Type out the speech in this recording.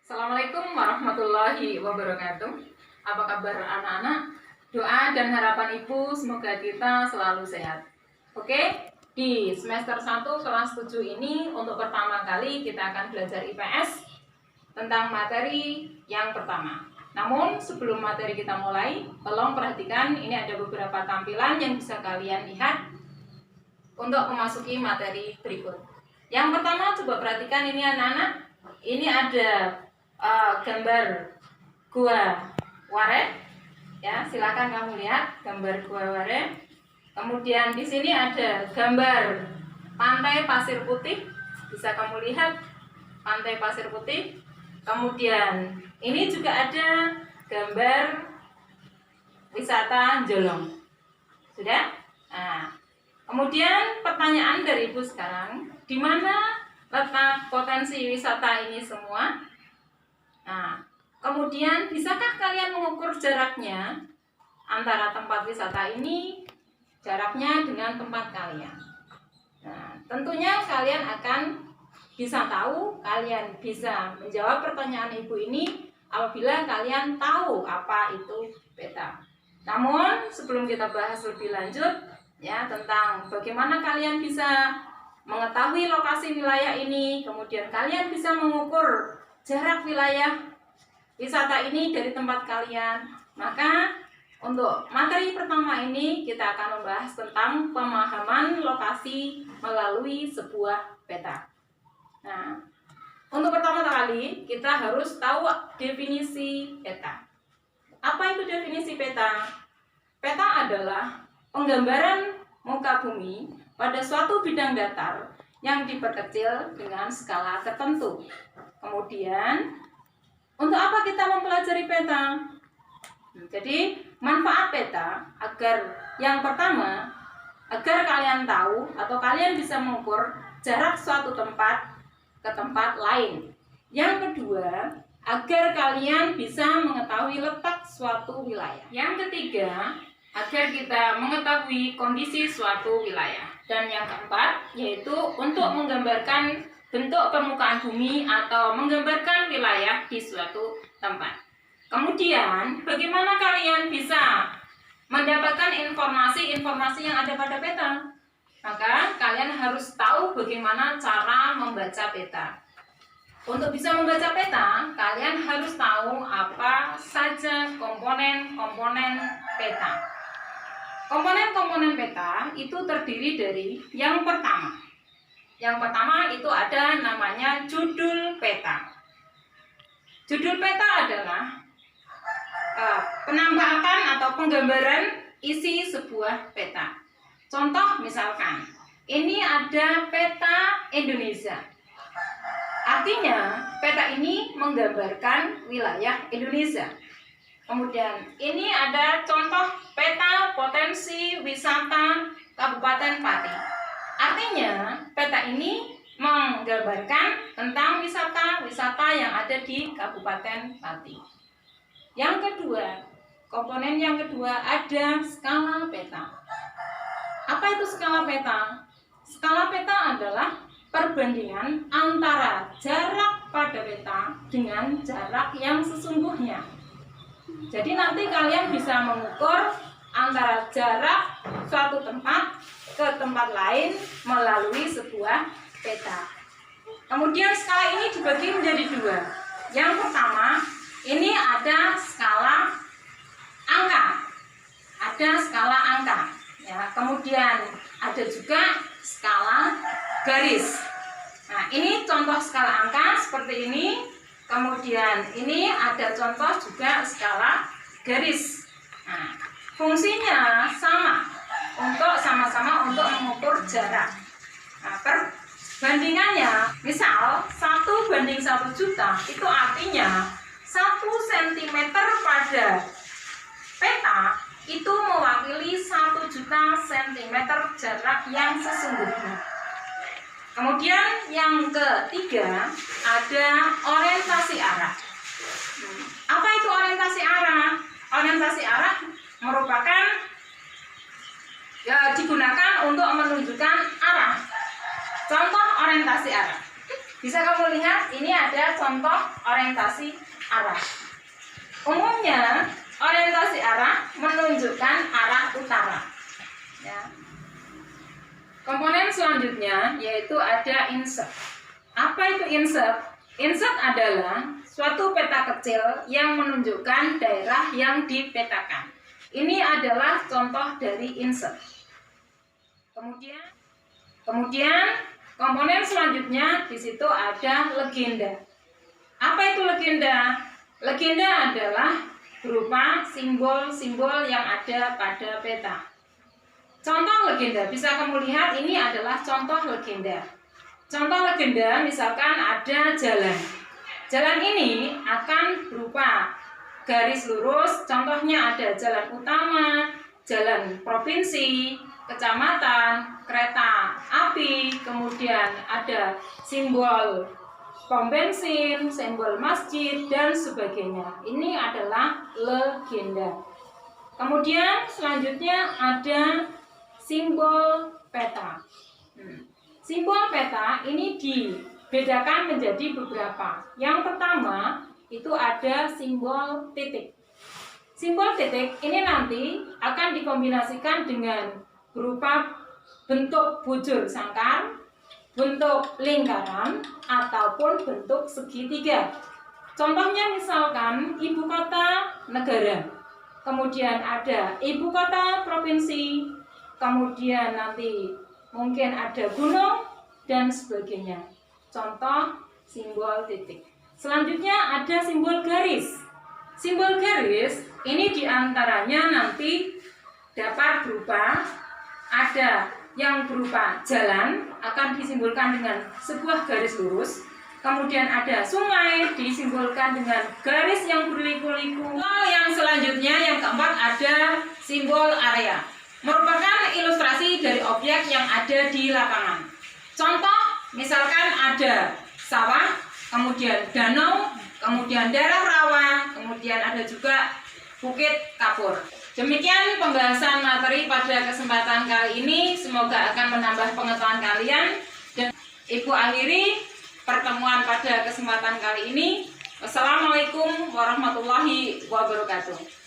Assalamualaikum warahmatullahi wabarakatuh. Apa kabar anak-anak? Doa dan harapan Ibu semoga kita selalu sehat. Oke, di semester 1 kelas 7 ini untuk pertama kali kita akan belajar IPS tentang materi yang pertama. Namun sebelum materi kita mulai, tolong perhatikan ini ada beberapa tampilan yang bisa kalian lihat untuk memasuki materi berikut. Yang pertama, coba perhatikan ini anak-anak. Ini ada gambar gua Ware, ya silakan kamu lihat gambar gua Ware. Kemudian di sini ada gambar pantai pasir putih, bisa kamu lihat pantai pasir putih. Kemudian ini juga ada gambar wisata Jolong, sudah. Nah, kemudian pertanyaan dari Ibu sekarang, di mana letak potensi wisata ini semua? Nah, kemudian bisakah kalian mengukur jaraknya antara tempat wisata ini, jaraknya dengan tempat kalian? Nah, tentunya kalian akan bisa tahu, kalian bisa menjawab pertanyaan Ibu ini apabila kalian tahu apa itu peta. Namun, sebelum kita bahas lebih lanjut ya tentang bagaimana kalian bisa mengetahui lokasi wilayah ini, kemudian kalian bisa mengukur jarak wilayah wisata ini dari tempat kalian. Maka untuk materi pertama ini kita akan membahas tentang pemahaman lokasi melalui sebuah peta. Nah, untuk pertama kali kita harus tahu definisi peta. Apa itu definisi peta? Peta adalah penggambaran muka bumi pada suatu bidang datar yang diperkecil dengan skala tertentu. Kemudian, untuk apa kita mempelajari peta? Jadi, manfaat peta yang pertama, agar kalian tahu atau kalian bisa mengukur jarak suatu tempat ke tempat lain. Yang kedua, agar kalian bisa mengetahui letak suatu wilayah. Yang ketiga, agar kita mengetahui kondisi suatu wilayah. Dan yang keempat, yaitu untuk menggambarkan bentuk permukaan bumi atau menggambarkan wilayah di suatu tempat. Kemudian, bagaimana kalian bisa mendapatkan informasi-informasi yang ada pada peta? Maka kalian harus tahu bagaimana cara membaca peta. Untuk bisa membaca peta, kalian harus tahu apa saja komponen-komponen peta. Komponen-komponen peta itu terdiri dari yang pertama. Yang pertama itu ada namanya judul peta. Judul peta adalah penampakan atau penggambaran isi sebuah peta. Contoh misalkan, ini ada peta Indonesia. Artinya, peta ini menggambarkan wilayah Indonesia. Kemudian, ini ada contoh peta potensi wisata Kabupaten Pati. Artinya, peta ini menggambarkan tentang wisata-wisata yang ada di Kabupaten Pati. Yang kedua, komponen yang kedua ada skala peta. Apa itu skala peta? Skala peta adalah perbandingan antara jarak pada peta dengan jarak yang sesungguhnya. Jadi nanti kalian bisa mengukur antara jarak suatu tempat ke tempat lain melalui sebuah peta. Kemudian skala ini dibagi menjadi dua. Yang pertama, ini ada skala angka. Ada skala angka. Ya, kemudian ada juga skala garis. Nah, ini contoh skala angka seperti ini. Kemudian ini ada contoh juga skala garis. Nah, fungsinya sama-sama untuk mengukur jarak. Nah, perbandingannya, misal 1:1 juta, itu artinya 1 cm pada peta itu mewakili 1 juta cm jarak yang sesungguhnya. Kemudian yang ketiga ada orientasi arah. Apa itu orientasi arah? Orientasi arah merupakan digunakan untuk menunjukkan arah. Contoh orientasi arah. Bisa kamu lihat, ini ada contoh orientasi arah. Umumnya, orientasi arah menunjukkan arah utara. Ya. Komponen selanjutnya yaitu ada insert. Apa itu insert? Insert adalah suatu peta kecil yang menunjukkan daerah yang dipetakan. Ini adalah contoh dari insert. Kemudian komponen selanjutnya di situ ada legenda. Apa itu legenda? Legenda adalah berupa simbol-simbol yang ada pada peta. Contoh legenda, bisa kamu lihat ini adalah contoh legenda. Contoh legenda misalkan ada jalan. Jalan ini akan berupa garis lurus, contohnya ada jalan utama, jalan provinsi, kecamatan, kereta api, kemudian ada simbol pom bensin, simbol masjid, dan sebagainya. Ini adalah legenda. Kemudian selanjutnya ada simbol peta. Simbol peta ini dibedakan menjadi beberapa. Yang pertama itu ada simbol titik. Simbol titik ini nanti akan dikombinasikan dengan berupa bentuk bujur sangkar, bentuk lingkaran, ataupun bentuk segitiga. Contohnya misalkan ibu kota negara, kemudian ada ibu kota provinsi, kemudian nanti mungkin ada gunung dan sebagainya. Contoh simbol titik. Selanjutnya ada simbol garis. Simbol garis ini diantaranya nanti dapat berupa ada yang berupa jalan akan disimbolkan dengan sebuah garis lurus. Kemudian ada sungai disimbolkan dengan garis yang berliku-liku. Yang selanjutnya yang keempat ada simbol area. Merupakan ilustrasi dari objek yang ada di lapangan. Contoh, misalkan ada sawah, kemudian danau, kemudian daerah rawa, kemudian ada juga bukit kapur. Demikian pembahasan materi pada kesempatan kali ini. Semoga akan menambah pengetahuan kalian. Dan Ibu akhiri pertemuan pada kesempatan kali ini. Wassalamualaikum warahmatullahi wabarakatuh.